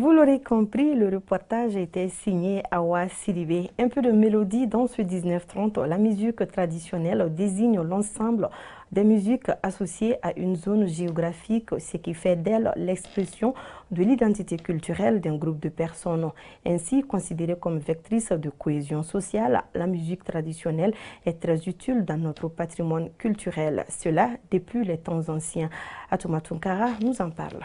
Vous l'aurez compris, le reportage était signé Awa Sidibé. Un peu de mélodie dans ce 1930. La musique traditionnelle désigne l'ensemble des musiques associées à une zone géographique, ce qui fait d'elle l'expression de l'identité culturelle d'un groupe de personnes. Ainsi, considérée comme vectrice de cohésion sociale, la musique traditionnelle est très utile dans notre patrimoine culturel. Cela depuis les temps anciens. Atouma Tunkara nous en parle.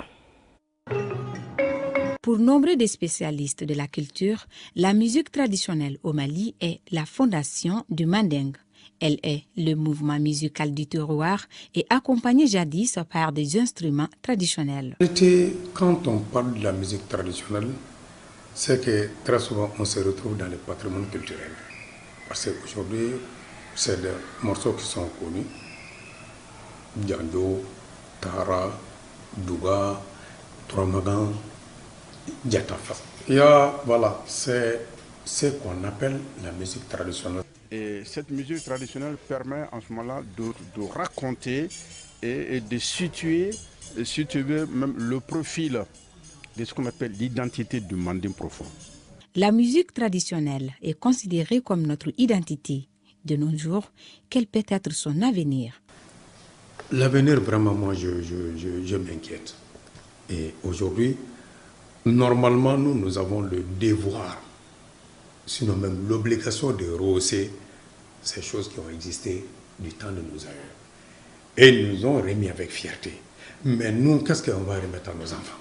Pour nombre de spécialistes de la culture, la musique traditionnelle au Mali est la fondation du mandingue. Elle est le mouvement musical du terroir et accompagnée jadis par des instruments traditionnels. Quand on parle de la musique traditionnelle, c'est que très souvent on se retrouve dans le patrimoine culturel. Parce qu'aujourd'hui, c'est des morceaux qui sont connus. Djando, Tara, Douga, Tromagan, Diatafa. Voilà, c'est ce qu'on appelle la musique traditionnelle. Et cette musique traditionnelle permet en ce moment-là de raconter et de situer, même le profil de ce qu'on appelle l'identité du manding profond. La musique traditionnelle est considérée comme notre identité. De nos jours, quel peut être son avenir? L'avenir, vraiment, moi, je m'inquiète. Et aujourd'hui, normalement, nous avons le devoir, sinon même l'obligation de rehausser ces choses qui ont existé du temps de nos aïeux. Et ils nous ont remis avec fierté. Mais nous, qu'est-ce qu'on va remettre à nos enfants?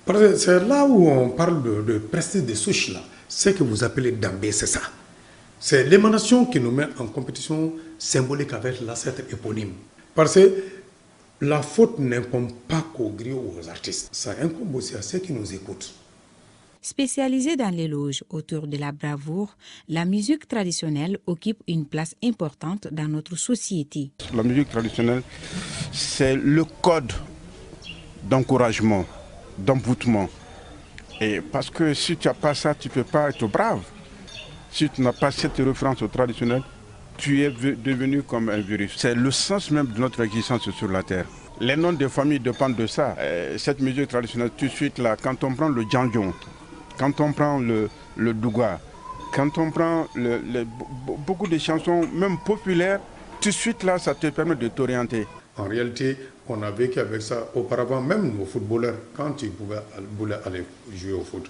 Parce que c'est là où on parle de prestige des souches, là. Ce que vous appelez Dambé, c'est ça. C'est l'émanation qui nous met en compétition symbolique avec l'ancêtre éponyme. Parce que la faute n'incombe pas qu'aux griots ou aux artistes. Ça incombe aussi à ceux qui nous écoutent. Spécialisée dans l'éloge autour de la bravoure, la musique traditionnelle occupe une place importante dans notre société. La musique traditionnelle, c'est le code d'encouragement, d'envoûtement. Et parce que si tu n'as pas ça, tu ne peux pas être brave. Si tu n'as pas cette référence au traditionnel, tu es devenu comme un virus. C'est le sens même de notre existence sur la terre. Les noms de famille dépendent de ça. Cette musique traditionnelle, tout de suite là, quand on prend le djandjon, quand on prend le douga, quand on prend beaucoup de chansons, même populaires, tout de suite là, ça te permet de t'orienter. En réalité, on a vécu avec ça auparavant, même nos footballeurs, quand ils voulaient aller jouer au foot,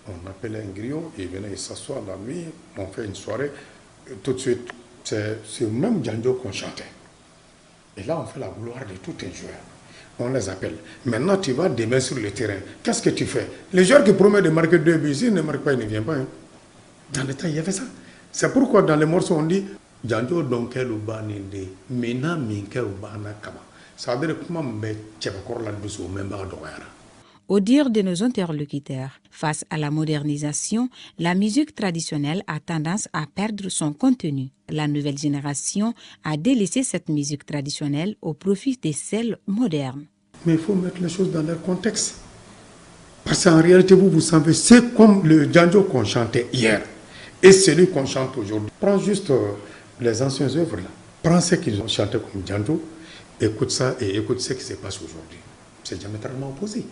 on appelait un griot, il venait, il s'assoit la nuit, on fait une soirée, tout de suite, c'est le même djandjo qu'on chantait. Et là, on fait la gloire de tous les joueurs. On les appelle. Maintenant, tu vas demain sur le terrain. Qu'est-ce que tu fais? Les joueurs qui promettent de marquer 2 buts, s'ils ne marquent pas, ils ne viennent pas. Hein. Dans le temps, il y avait ça. C'est pourquoi dans les morceaux, on dit Djandjo donkel ubaninde, mena minke ubana kama. Ça veut dire comment me tchèvekor la douce ou même badoyara. Au dire de nos interlocuteurs, face à la modernisation, la musique traditionnelle a tendance à perdre son contenu. La nouvelle génération a délaissé cette musique traditionnelle au profit de celle moderne. Mais il faut mettre les choses dans leur contexte. Parce qu'en réalité, vous savez, c'est comme le djandjo qu'on chantait hier et celui qu'on chante aujourd'hui. Prends juste les anciennes œuvres là. Prends ce qu'ils ont chanté comme djandjo, écoute ça et écoute ce qui se passe aujourd'hui. C'est diamétralement opposé.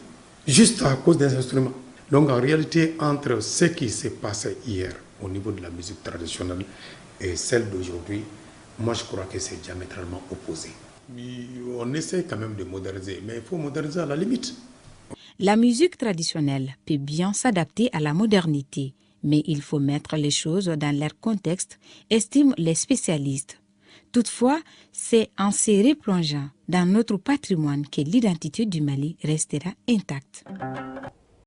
Juste à cause des instruments. Donc en réalité, entre ce qui s'est passé hier au niveau de la musique traditionnelle et celle d'aujourd'hui, moi je crois que c'est diamétralement opposé. On essaie quand même de moderniser, mais il faut moderniser à la limite. La musique traditionnelle peut bien s'adapter à la modernité, mais il faut mettre les choses dans leur contexte, estiment les spécialistes. Toutefois, c'est en se replongeant dans notre patrimoine que l'identité du Mali restera intacte.